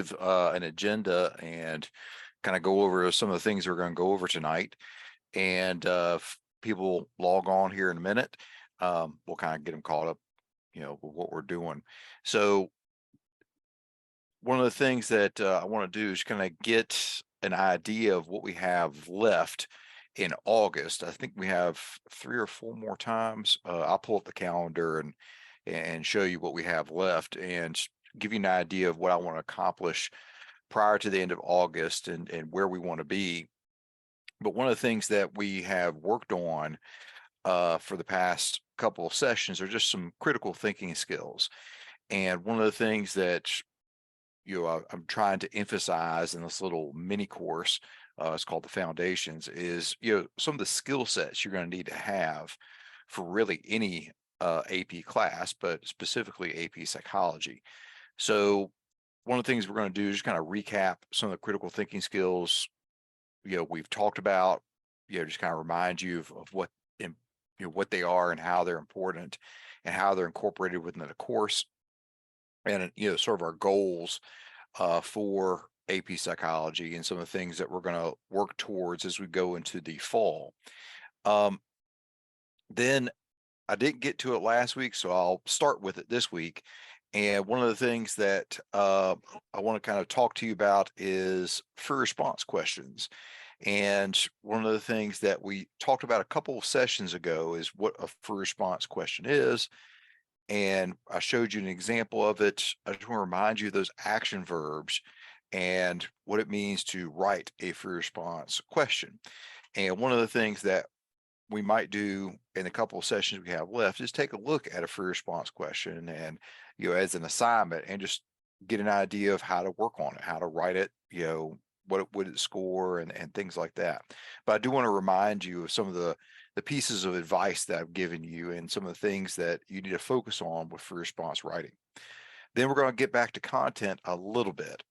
give an agenda and kind of go over some of the things we're going to go over tonight. And if people log on here in a minute, we'll kind of get them caught up, with what we're doing. So one of the things that I want to do is kind of get an idea of what we have left in August. I think we have 3 or 4 more times. I'll pull up the calendar and show you what we have left and give you an idea of what I want to accomplish prior to the end of August and where we want to be. But one of the things that we have worked on for the past couple of sessions are just some critical thinking skills. And one of the things that I'm trying to emphasize in this little mini course, it's called the Foundations, is some of the skill sets you're going to need to have for really any AP class, but specifically AP Psychology. So one of the things we're going to do is just kind of recap some of the critical thinking skills we've talked about, just kind of remind you of what what they are and how they're important and how they're incorporated within the course, and sort of our goals for AP Psychology and some of the things that we're going to work towards as we go into the fall. Then I didn't get to it last week, so I'll start with it this week. And one of the things that I want to kind of talk to you about is free response questions. And one of the things that we talked about a couple of sessions ago is what a free response question is. And I showed you an example of it. I just want to remind you of those action verbs and what it means to write a free response question. And one of the things that we might do in a couple of sessions we have left is take a look at a free response question and, as an assignment, and just get an idea of how to work on it, how to write it, what would it score and things like that. But I do want to remind you of some of the pieces of advice that I've given you and some of the things that you need to focus on with free response writing. Then we're going to get back to content a little bit,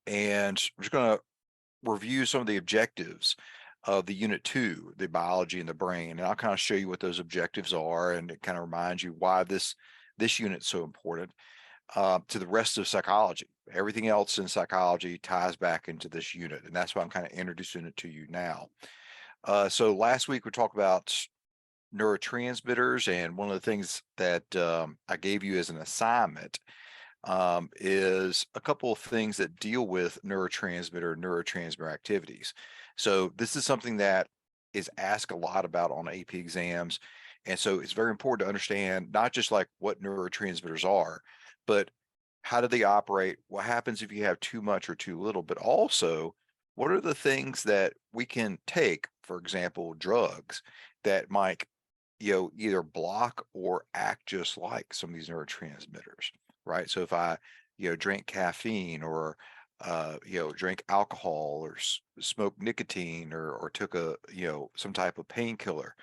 and we're just going to review some of the objectives of the unit 2, the biology and the brain. And I'll kind of show you what those objectives are, and it kind of reminds you why this unit's so important to the rest of psychology. Everything else in psychology ties back into this unit, and that's why I'm kind of introducing it to you now. So last week we talked about neurotransmitters, and one of the things that I gave you as an assignment is a couple of things that deal with neurotransmitter activities. So this is something that is asked a lot about on AP exams. And so it's very important to understand not just like what neurotransmitters are, but how do they operate? What happens if you have too much or too little? But also, what are the things that we can take, for example, drugs that might, either block or act just like some of these neurotransmitters, right? So if I, drink caffeine or, drink alcohol or smoke nicotine or took a, some type of painkiller,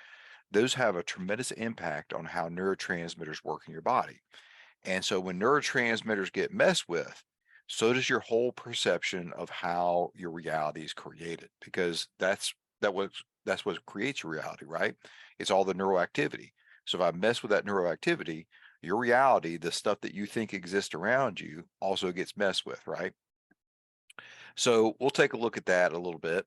those have a tremendous impact on how neurotransmitters work in your body. And so when neurotransmitters get messed with, so does your whole perception of how your reality is created, because that's what creates your reality, right? It's all the neuroactivity. So if I mess with that neuroactivity, your reality, the stuff that you think exists around you, also gets messed with, right? So we'll take a look at that a little bit.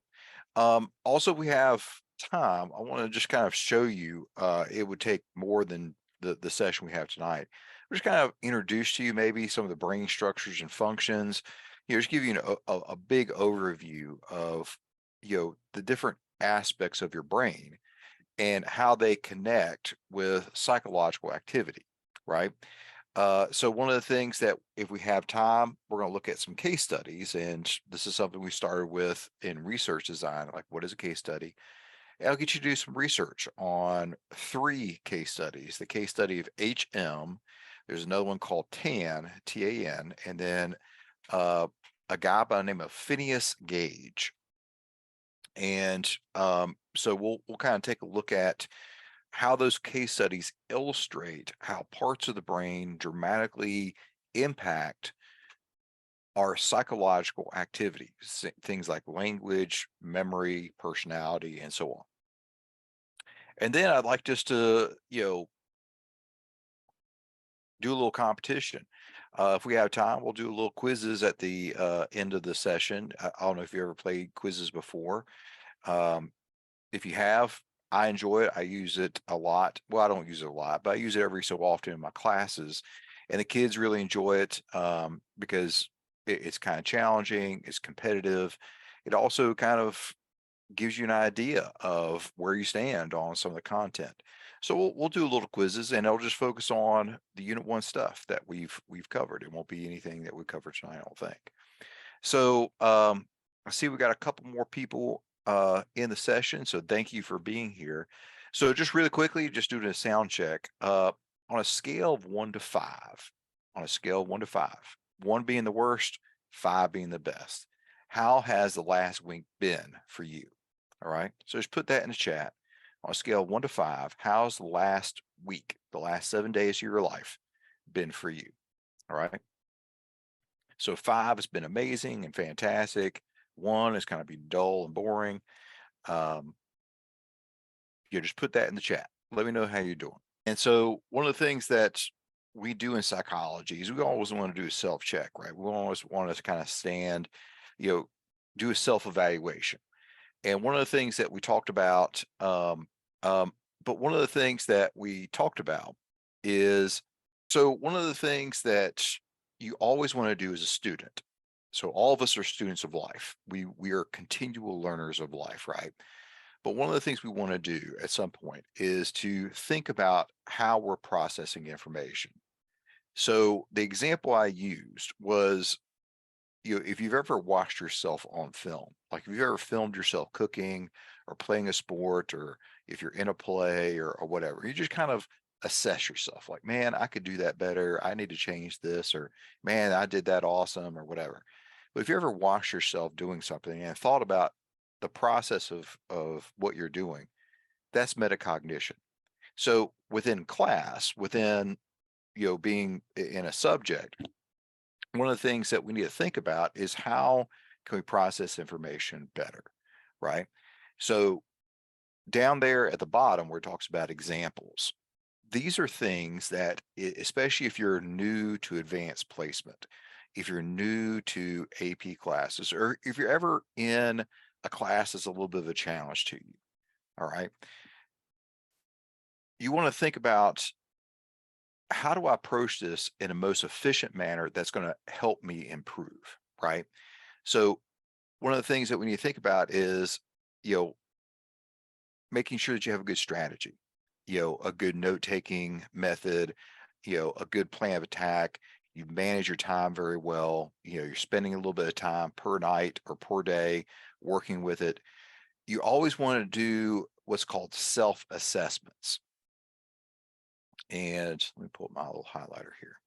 Also, we have time. I want to just kind of show you, it would take more than the session we have tonight. We're just kind of introduce to you maybe some of the brain structures and functions, just give you a big overview of, the different aspects of your brain and how they connect with psychological activity, right? So one of the things that, if we have time, we're going to look at some case studies, and this is something we started with in research design, like what is a case study? And I'll get you to do some research on 3 case studies. The case study of HM, there's another one called TAN, T-A-N, and then a guy by the name of Phineas Gage. And so we'll kind of take a look at how those case studies illustrate how parts of the brain dramatically impact our psychological activities, things like language, memory, personality, and so on. And then I'd like just to, do a little competition. If we have time, we'll do a little quizzes at the end of the session. I don't know if you ever played quizzes before. Um, if you have, I enjoy it. I use it a lot. Well, I don't use it a lot, but I use it every so often in my classes, and the kids really enjoy it because it's kind of challenging. It's competitive. It also kind of gives you an idea of where you stand on some of the content. So we'll do a little quizzes, and it'll just focus on the Unit 1 stuff that we've covered. It won't be anything that we covered tonight, I don't think. So I see we got a couple more people in the session, so thank you for being here. So just really quickly, just doing a sound check. On a scale of 1 to 5, on a scale of 1 to 5, 1 being the worst, 5 being the best, how has the last week been for you? All right, so just put that in the chat. On a scale of 1 to 5, how's the last week, the last 7 days of your life been for you? All right. So 5 has been amazing and fantastic. 1 is kind of be dull and boring. Um, just put that in the chat. Let me know how you're doing. And so one of the things that we do in psychology is we always want to do a self-check, right? We always want to kind of stand, do a self-evaluation. And one of the things that we talked about, but one of the things that we talked about is, so one of the things that you always want to do as a student. So all of us are students of life. We are continual learners of life, right? But one of the things we want to do at some point is to think about how we're processing information. So the example I used was, if you've ever watched yourself on film, like if you've ever filmed yourself cooking or playing a sport, or if you're in a play or whatever, you just kind of assess yourself like, man, I could do that better. I need to change this, or man, I did that awesome, or whatever. But if you ever watched yourself doing something and thought about the process of what you're doing, that's metacognition. So within class, within, being in a subject, one of the things that we need to think about is how can we process information better, right? So down there at the bottom where it talks about examples, these are things that, especially if you're new to advanced placement, if you're new to AP classes, or if you're ever in a class that's a little bit of a challenge to you, all right, you want to think about, how do I approach this in a most efficient manner that's going to help me improve, right? So one of the things that we need to think about is, you know, making sure that you have a good strategy, a good note-taking method, a good plan of attack. You manage your time very well. You're spending a little bit of time per night or per day working with it. You always want to do what's called self-assessments. And let me pull up my little highlighter here.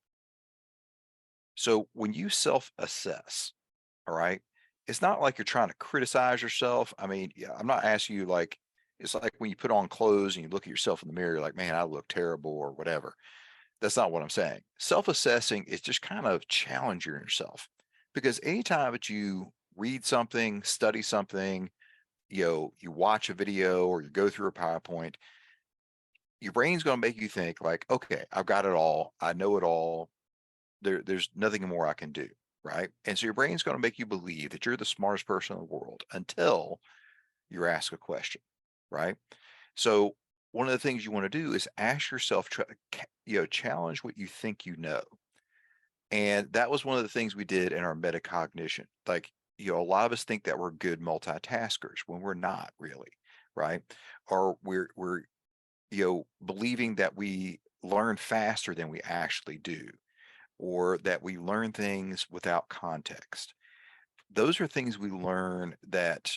So when you self-assess, all right, it's not like you're trying to criticize yourself. I mean, yeah, I'm not asking you, like, it's like when you put on clothes and you look at yourself in the mirror, you're like, man, I look terrible or whatever. That's not what I'm saying. Self-assessing is just kind of challenging yourself, because anytime that you read something, study something, you watch a video or you go through a PowerPoint, your brain's going to make you think like, okay, I've got it all. I know it all. There's nothing more I can do, right? And so your brain's going to make you believe that you're the smartest person in the world until you're asked a question, right? So one of the things you want to do is ask yourself, challenge what you think you know. And that was one of the things we did in our metacognition. Like, a lot of us think that we're good multitaskers when we're not really, right? Or we're believing that we learn faster than we actually do, or that we learn things without context. Those are things we learn that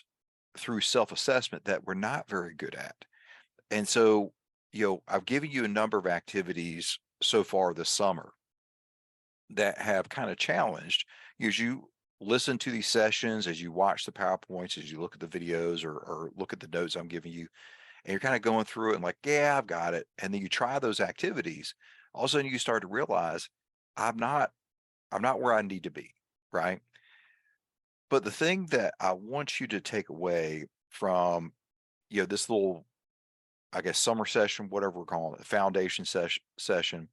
through self-assessment that we're not very good at. And so, I've given you a number of activities so far this summer that have kind of challenged you as you listen to these sessions, as you watch the PowerPoints, as you look at the videos, or look at the notes I'm giving you, and you're kind of going through it and like, yeah, I've got it. And then you try those activities. All of a sudden you start to realize, I'm not I'm not where I need to be, right? But the thing that I want you to take away from, this little, I guess, summer session, whatever we're calling it, foundation session,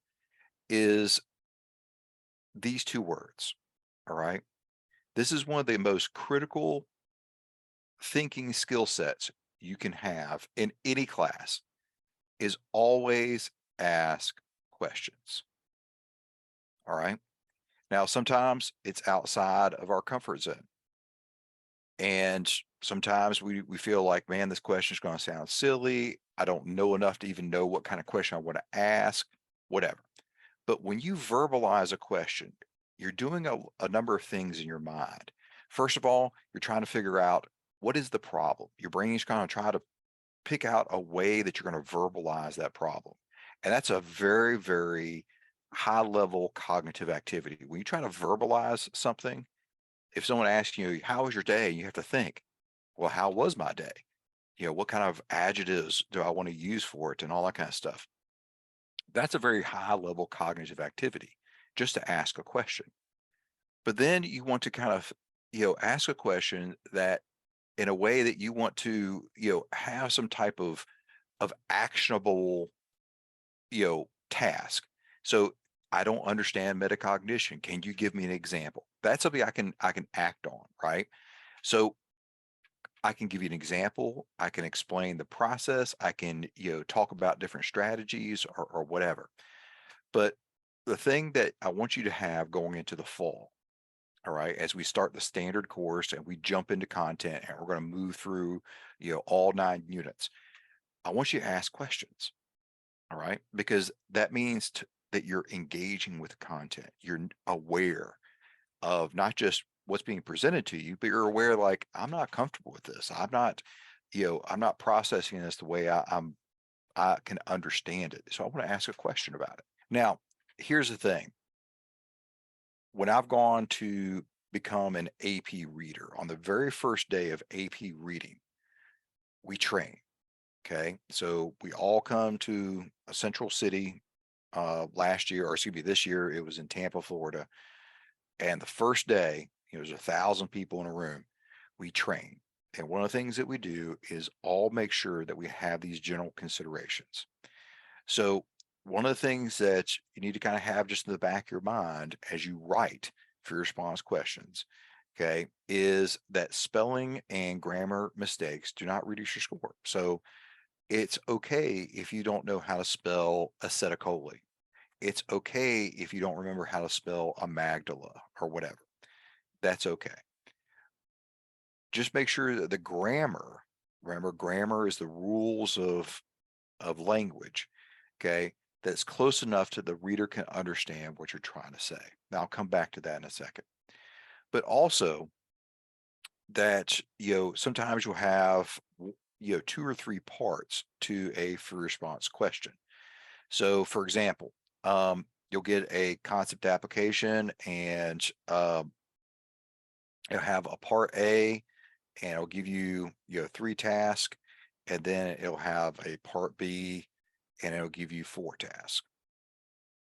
is these two words. All right. This is one of the most critical thinking skill sets you can have in any class is always ask questions. All right. Now, sometimes it's outside of our comfort zone. And sometimes we feel like, man, this question is going to sound silly. I don't know enough to even know what kind of question I want to ask, whatever. But when you verbalize a question, you're doing a number of things in your mind. First of all, you're trying to figure out what is the problem. Your brain is going to try to pick out a way that you're going to verbalize that problem. And that's a very, very high level cognitive activity. When you try to verbalize something, if someone asks you, how was your day? You have to think, well, how was my day? What kind of adjectives do I want to use for it and all that kind of stuff. That's a very high level cognitive activity just to ask a question. But then you want to kind of, ask a question that in a way that you want to, have some type of actionable, task. So I don't understand metacognition. Can you give me an example? That's something I can act on, right? So I can give you an example. I can explain the process. I can, talk about different strategies or whatever. But the thing that I want you to have going into the fall, all right, as we start the standard course and we jump into content and we're going to move through, all 9 units, I want you to ask questions, all right, because that means that you're engaging with content. You're aware of not just what's being presented to you, but you're aware like, I'm not comfortable with this. I'm not processing this the way I can understand it. So I want to ask a question about it. Now, here's the thing. When I've gone to become an AP reader, on the very first day of AP reading, we train. Okay. So we all come to a central city last year, or excuse me, this year it was in Tampa, Florida. And the first day, there's 1,000 people in a room. We train. And one of the things that we do is all make sure that we have these general considerations. So one of the things that you need to kind of have just in the back of your mind as you write for your response questions, okay, is that spelling and grammar mistakes do not reduce your score. So it's okay if you don't know how to spell acetylcholine. It's okay if you don't remember how to spell amygdala or whatever. That's okay. Just make sure that the grammar, remember, grammar is the rules of language, okay, that's close enough to the reader can understand what you're trying to say. Now I'll come back to that in a second. But also that, sometimes you'll have, 2 or 3 parts to a free response question. So for example, you'll get a concept application and it'll have a part A and it'll give you, 3 tasks, and then it'll have a part B and it'll give you 4 tasks.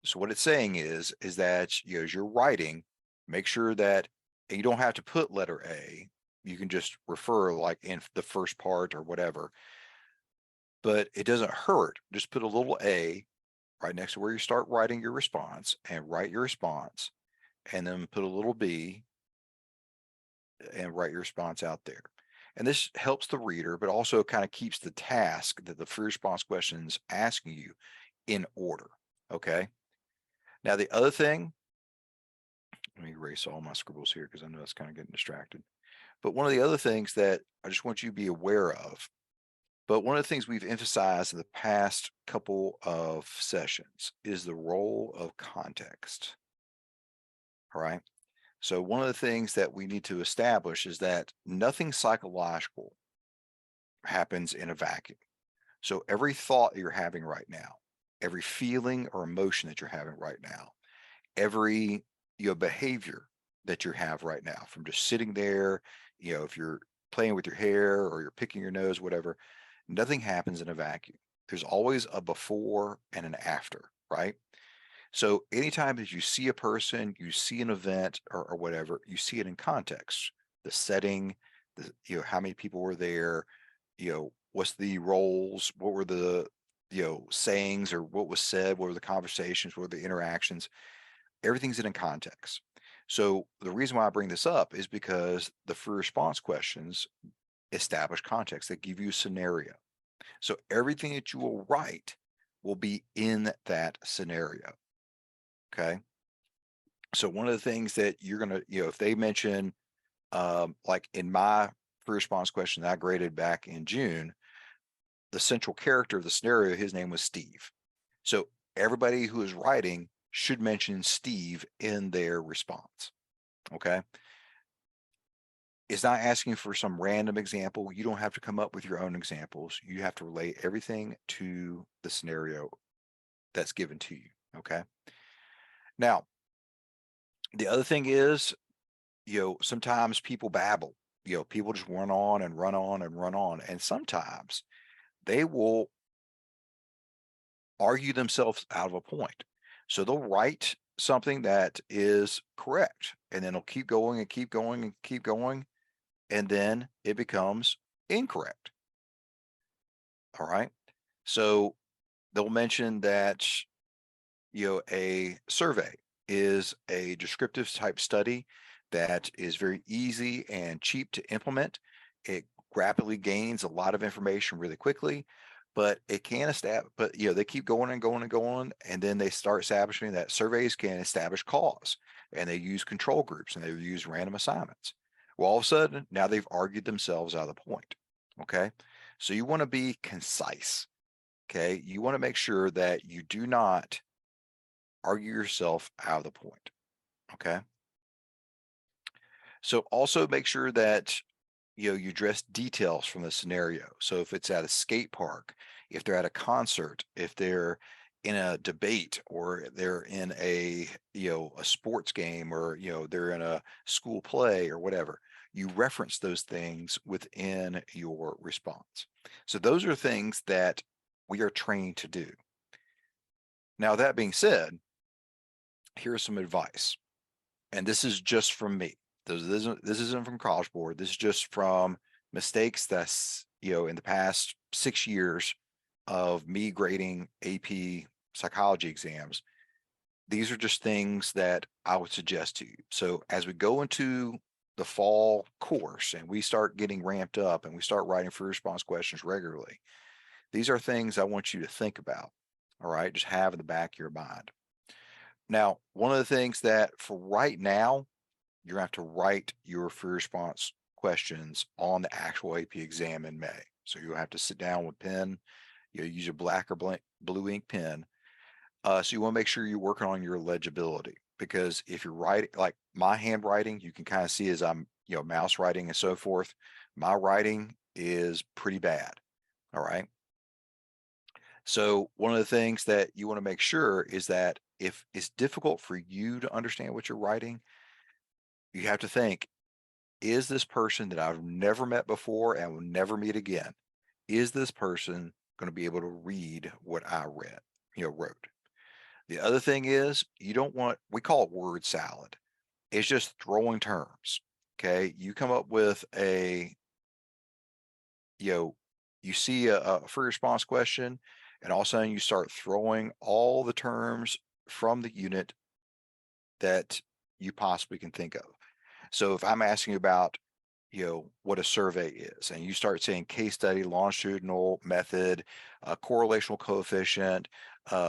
So what it's saying is that, as you're writing, make sure that, and you don't have to put letter A. You can just refer like in the first part or whatever, but it doesn't hurt. Just put a little A right next to where you start writing your response and write your response, and then put a little B and write your response out there. And this helps the reader, but also kind of keeps the task that the free response questions asking you in order. Okay. Now, the other thing, let me erase all my scribbles here because I know it's kind of getting distracted. But one of the other things that I just want you to be aware of, but one of the things we've emphasized in the past couple of sessions is the role of context. All right. So one of the things that we need to establish is that nothing psychological happens in a vacuum. So every thought you're having right now, every feeling or emotion that you're having right now, every behavior that you have right now, from just sitting there, if you're playing with your hair or you're picking your nose, whatever, nothing happens in a vacuum. There's always a before and an after, right? So anytime that you see a person, you see an event or whatever, you see it in context, the setting, how many people were there, what's the roles, what were the, sayings or what was said, what were the conversations, what were the interactions. everything's in a context. So the reason why I bring this up is because the free response questions establish context. They give you a scenario. So everything that you will write will be in that scenario. Okay. So one of the things that you're going to, if they mention, like in my free response question that I graded back in June, the central character of the scenario, his name was Steve. So everybody who is writing should mention Steve in their response. Okay. It's not asking for some random example. You don't have to come up with your own examples. You have to relate everything to the scenario that's given to you. Okay. Now, the other thing is, sometimes people babble, people just run on and run on and run on. And sometimes they will argue themselves out of a point. So they'll write something that is correct, and then they'll keep going and keep going and keep going, and then it becomes incorrect. All right. So they'll mention that, a survey is a descriptive type study that is very easy and cheap to implement. It rapidly gains a lot of information really quickly, but it can establish, but they keep going and going and going, and then they start establishing that surveys can establish cause, and they use control groups and they use random assignments. Well, all of a sudden, now they've argued themselves out of the point. Okay. So you want to be concise. Okay. You want to make sure that you do not argue yourself out of the point. Okay. So also make sure that you address details from the scenario. So if it's at a skate park, if they're at a concert, if they're in a debate, or they're in a sports game, or they're in a school play or whatever, you reference those things within your response. So those are things that we are trained to do. Now, that being said, here's some advice, and this is just from me. This isn't from College Board. This is just from mistakes that's, in the past 6 years of me grading AP psychology exams. These are just things that I would suggest to you. So as we go into the fall course and we start getting ramped up and we start writing free response questions regularly, these are things I want you to think about. All right. Just have in the back of your mind. Now, one of the things that for right now, you're going to have to write your free response questions on the actual AP exam in May. So you'll have to sit down with pen, use a black or blue ink pen. So you want to make sure you're working on your legibility, because if you're writing, like my handwriting, you can kind of see as I'm, mouse writing and so forth, my writing is pretty bad. All right. So one of the things that you want to make sure is that if it's difficult for you to understand what you're writing, you have to think, is this person that I've never met before and will never meet again, is this person going to be able to read what I wrote? The other thing is, you don't want, we call it word salad. It's just throwing terms. Okay. You come up with you know, you see a free response question, and all of a sudden you start throwing all the terms from the unit that you possibly can think of. So if I'm asking about, what a survey is, and you start saying case study, longitudinal method, correlational coefficient,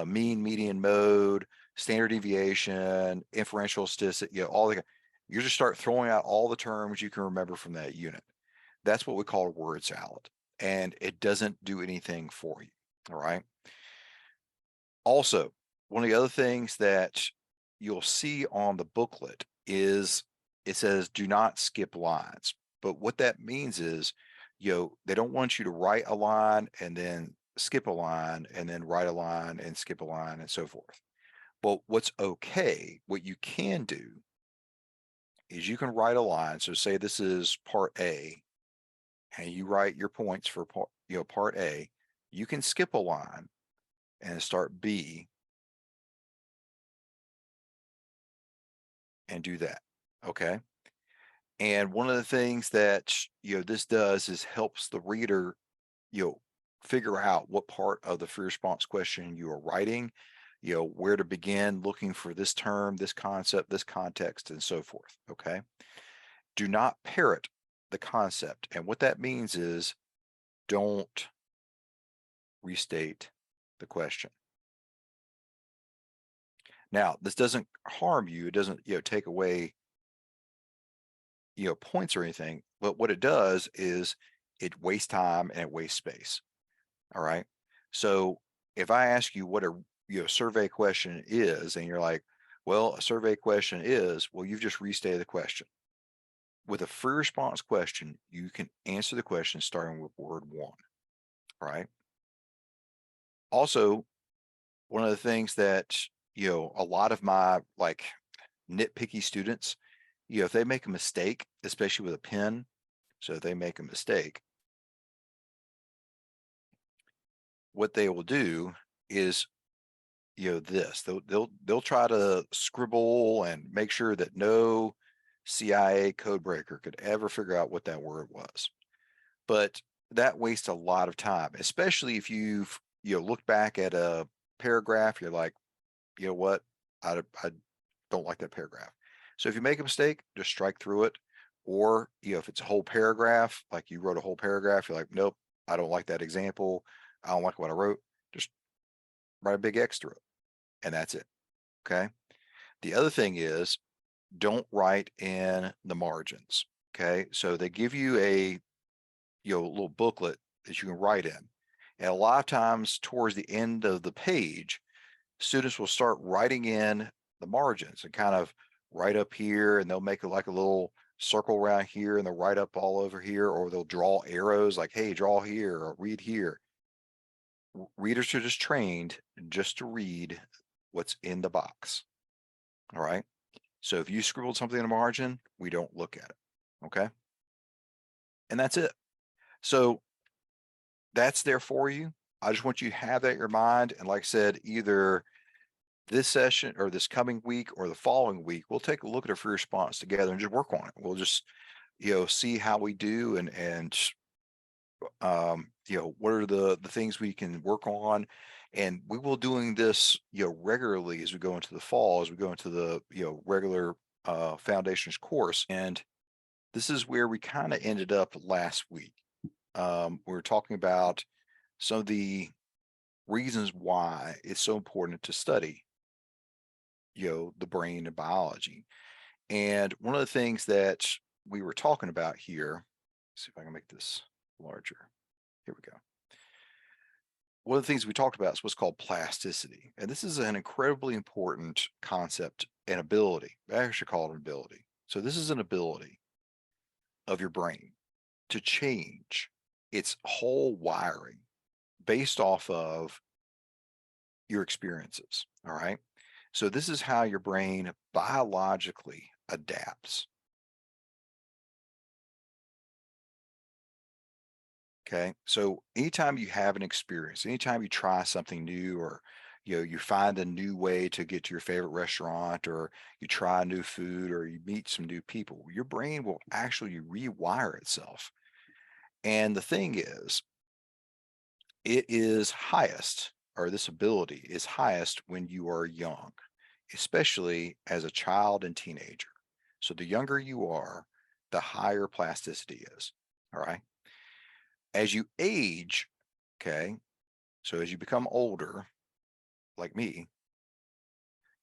mean, median, mode, standard deviation, inferential statistic, you just start throwing out all the terms you can remember from that unit. That's what we call a word salad, and it doesn't do anything for you. All right. Also, one of the other things that you'll see on the booklet is it says do not skip lines. But what that means is, they don't want you to write a line and then skip a line and then write a line and skip a line and so forth. But what's okay, what you can do is you can write a line. So say this is part A, and you write your points for part A. You can skip a line and start B and do that. Okay. And one of the things that this does is helps the reader, figure out what part of the free response question you are writing. where to begin looking for this term, this concept, this context, and so forth. Okay. Do not parrot the concept. And what that means is don't restate the question. Now, this doesn't harm you. It doesn't, take away, points or anything. But what it does is it wastes time and it wastes space. All right. So if I ask you what a survey question is, and you're like, well, a survey question is, well, you've just restated the question. With a free response question, you can answer the question starting with word one. All right. Also, one of the things that, a lot of my like nitpicky students, if they make a mistake, especially with a pen, so if they make a mistake, what they will do is, this they'll try to scribble and make sure that no CIA code breaker could ever figure out what that word was. But that wastes a lot of time, especially if you've looked back at a paragraph, you're like, you know what, I don't like that paragraph. So if you make a mistake, just strike through it. Or if it's a whole paragraph, like you wrote a whole paragraph, you're like, nope, I don't like that example, I don't like what I wrote, just write a big X through it, and that's it. Okay. The other thing is, don't write in the margins. Okay. So they give you a little booklet that you can write in. And a lot of times towards the end of the page, students will start writing in the margins and kind of write up here, and they'll make like a little circle around here, and they'll write up all over here, or they'll draw arrows like, hey, draw here or read here. Readers are just trained just to read what's in the box. All right. So if you scribbled something in a margin, we don't look at it. Okay. And that's it. So that's there for you. I just want you to have that in your mind. And like I said, either this session or this coming week or the following week, we'll take a look at a free response together and just work on it. We'll just, see how we do, and what are the things we can work on. And we will doing this, regularly as we go into the fall, as we go into the, regular foundations course. And this is where we kind of ended up last week. We were talking about some of the reasons why it's so important to study, the brain and biology. And one of the things that we were talking about here, see if I can make this larger. Here we go. One of the things we talked about is what's called plasticity. And this is an incredibly important concept and ability. I actually call it an ability. So this is an ability of your brain to change its whole wiring based off of your experiences. All right. So this is how your brain biologically adapts. Okay. So anytime you have an experience, anytime you try something new, or you find a new way to get to your favorite restaurant, or you try new food, or you meet some new people, your brain will actually rewire itself. And the thing is, it is highest, or this ability is highest when you are young, especially as a child and teenager. So the younger you are, the higher plasticity is. All right. As you age, okay, so as you become older, like me,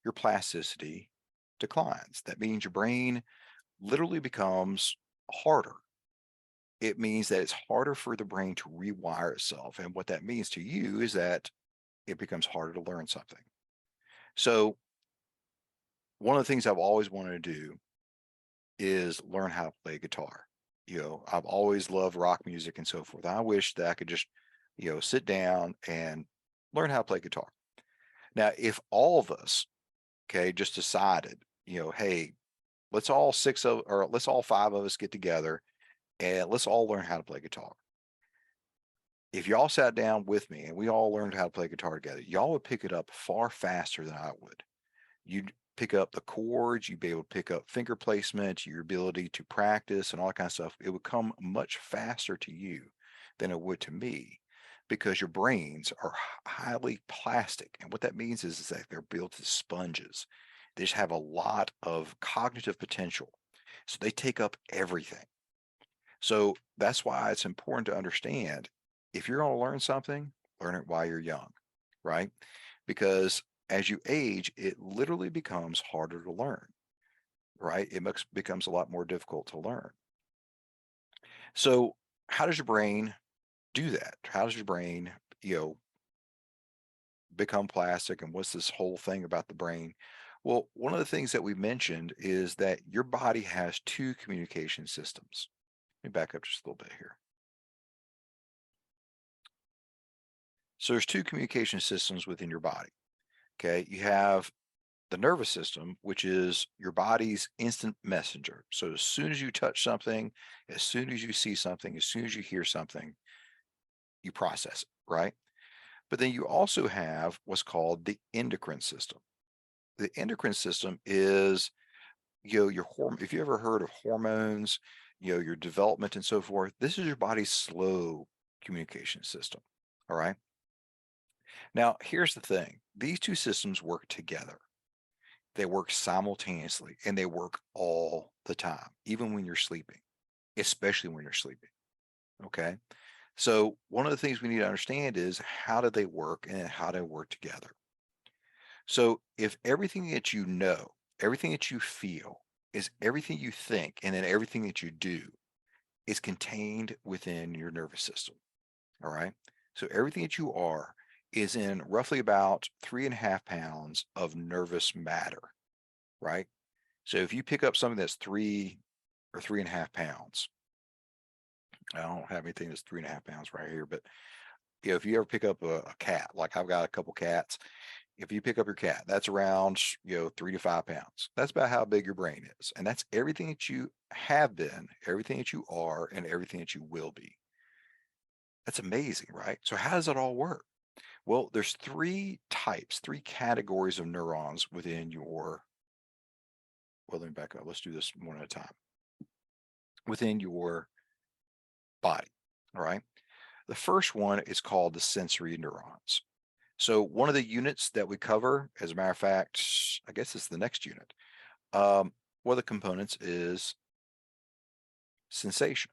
your plasticity declines. That means your brain literally becomes harder. It means that it's harder for the brain to rewire itself. And what that means to you is that it becomes harder to learn something. So one of the things I've always wanted to do is learn how to play guitar. I've always loved rock music and so forth. I wish that I could just, sit down and learn how to play guitar. Now, if all of us, okay, just decided, hey, let's all let's all five of us get together and let's all learn how to play guitar. If y'all sat down with me and we all learned how to play guitar together, y'all would pick it up far faster than I would. You'd pick up the chords, you'd be able to pick up finger placement, your ability to practice and all that kind of stuff. It would come much faster to you than it would to me, because your brains are highly plastic. And what that means is that they're built as sponges. They just have a lot of cognitive potential. So they take up everything. So that's why it's important to understand if you're going to learn something, learn it while you're young, right? Because as you age, it literally becomes harder to learn, right? It becomes a lot more difficult to learn. So, how does your brain do that? How does your brain, you know, become plastic? And what's this whole thing about the brain? Well, one of the things that we mentioned is that your body has two communication systems. Let me back up just a little bit here. So there's two communication systems within your body. Okay. You have the nervous system, which is your body's instant messenger. So as soon as you touch something, as soon as you see something, as soon as you hear something, you process it, right? But then you also have what's called the endocrine system. The endocrine system is, your hormone. If you ever heard of hormones, your development and so forth, this is your body's slow communication system. All right. Now, here's the thing. These two systems work together. They work simultaneously and they work all the time, even when you're sleeping, especially when you're sleeping. Okay. So, one of the things we need to understand is how do they work and how do they work together. So, if everything that you know, everything that you feel, is everything you think, and then everything that you do is contained within your nervous system. All right. So, everything that you are is in roughly about 3.5 pounds of nervous matter, right? So if you pick up something that's 3 or 3.5 pounds, I don't have anything that's 3.5 pounds right here, but if you ever pick up a cat, like I've got a couple cats, if you pick up your cat, that's around 3 to 5 pounds. That's about how big your brain is, and that's everything that you have been, everything that you are, and everything that you will be. That's amazing, right? So how does it all work? Well, there's three categories of neurons within your. Well, let me back up. Let's do this one at a time. Within your body. All right. The first one is called the sensory neurons. So one of the units that we cover, as a matter of fact, I guess it's the next unit. One of the components is sensation.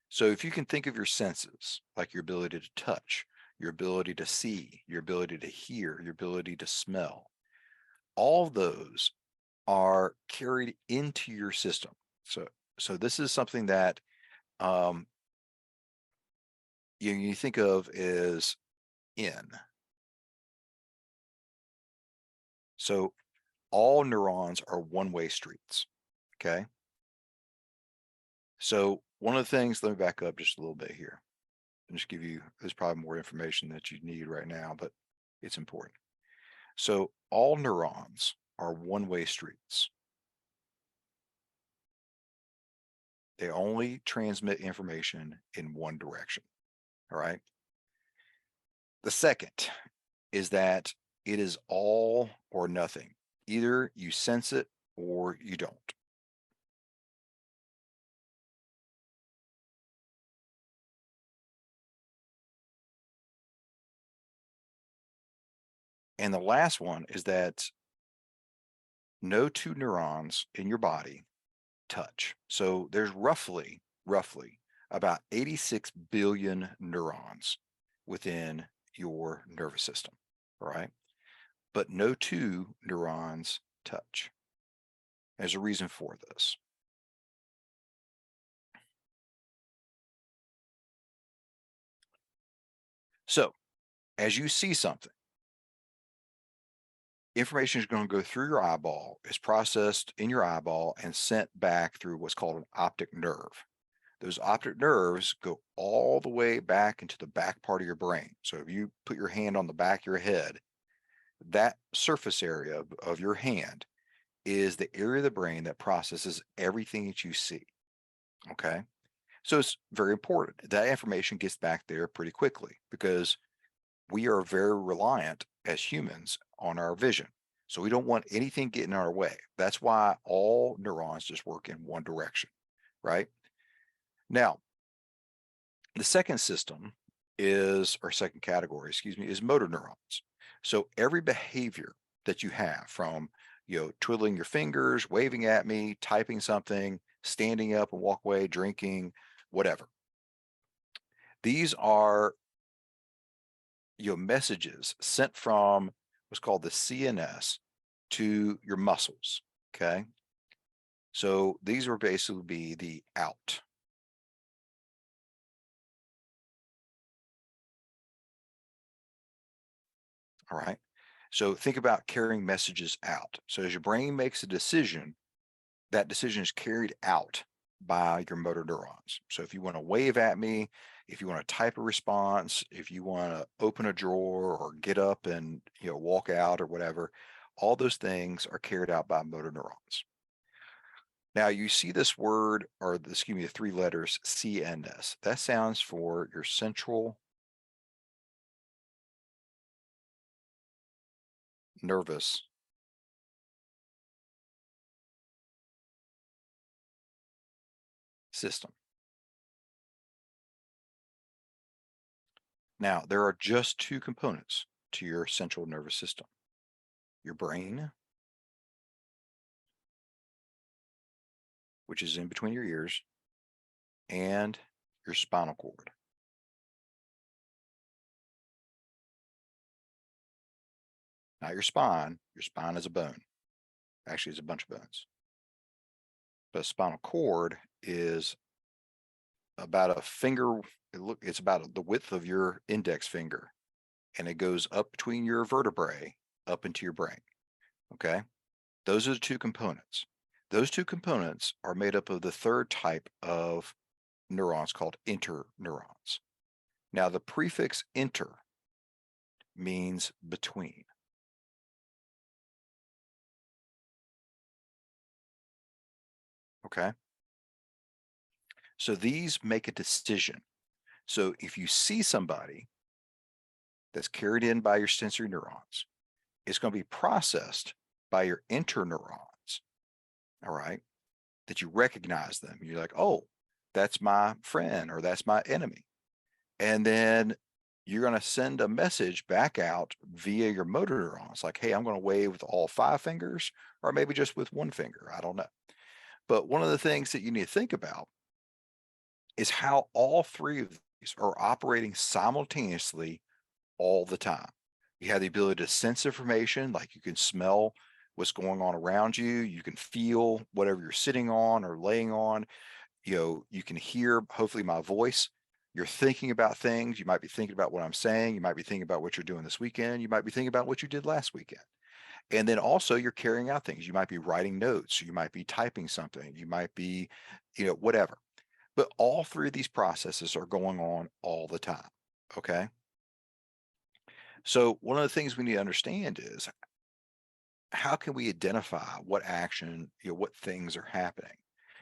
So if you can think of your senses, like your ability to touch, your ability to see, your ability to hear, your ability to smell, all of those are carried into your system. So this is something that um, you think of as in. So all neurons are one-way streets. Okay. So one of the things, let me back up just a little bit here and just give you, there's probably more information that you need right now, but it's important. So all neurons are one-way streets. They only transmit information in one direction. All right. The second is that it is all or nothing. Either you sense it or you don't. And the last one is that no two neurons in your body touch. So there's roughly about 86 billion neurons within your nervous system. All right. But no two neurons touch. There's a reason for this. So as you see something, information is going to go through your eyeball, is processed in your eyeball, and sent back through what's called an optic nerve. Those optic nerves go all the way back into the back part of your brain. So if you put your hand on the back of your head, that surface area of your hand is the area of the brain that processes everything that you see. Okay. So it's very important. That information gets back there pretty quickly because we are very reliant as humans on our vision. So we don't want anything getting in our way. That's why all neurons just work in one direction, right? Now, the second system or second category, excuse me, is motor neurons. So every behavior that you have, from twiddling your fingers, waving at me, typing something, standing up and walk away, drinking, whatever. These are messages sent from what's called the CNS to your muscles. Okay. So these will basically be the out. All right. So think about carrying messages out. So as your brain makes a decision, that decision is carried out by your motor neurons. So if you want to wave at me, if you want to type a response, if you want to open a drawer or get up and walk out or whatever, all those things are carried out by motor neurons. Now you see this word, or excuse me, the three letters CNS. That sounds for your central nervous system. Now, there are just two components to your central nervous system: your brain, which is in between your ears, and your spinal cord. Not your spine. Your spine is a bone. Actually, it's a bunch of bones. But a spinal cord is about a finger. It's about the width of your index finger, and it goes up between your vertebrae up into your brain. Okay. Those are the two components. Those two components are made up of the third type of neurons called interneurons. Now, the prefix inter means between. Okay. So these make a decision. So if you see somebody that's carried in by your sensory neurons, it's going to be processed by your interneurons. All right. That you recognize them. You're like, oh, that's my friend or that's my enemy. And then you're going to send a message back out via your motor neurons, like, hey, I'm going to wave with all five fingers, or maybe just with one finger. I don't know. But one of the things that you need to think about is how all three of these are operating simultaneously all the time. You have the ability to sense information, like you can smell what's going on around you. You can feel whatever you're sitting on or laying on. You can hear, hopefully, my voice. You're thinking about things. You might be thinking about what I'm saying. You might be thinking about what you're doing this weekend. You might be thinking about what you did last weekend. And then also you're carrying out things. You might be writing notes. You might be typing something. You might be, whatever. But all three of these processes are going on all the time. Okay. So one of the things we need to understand is, how can we identify what action, what things are happening?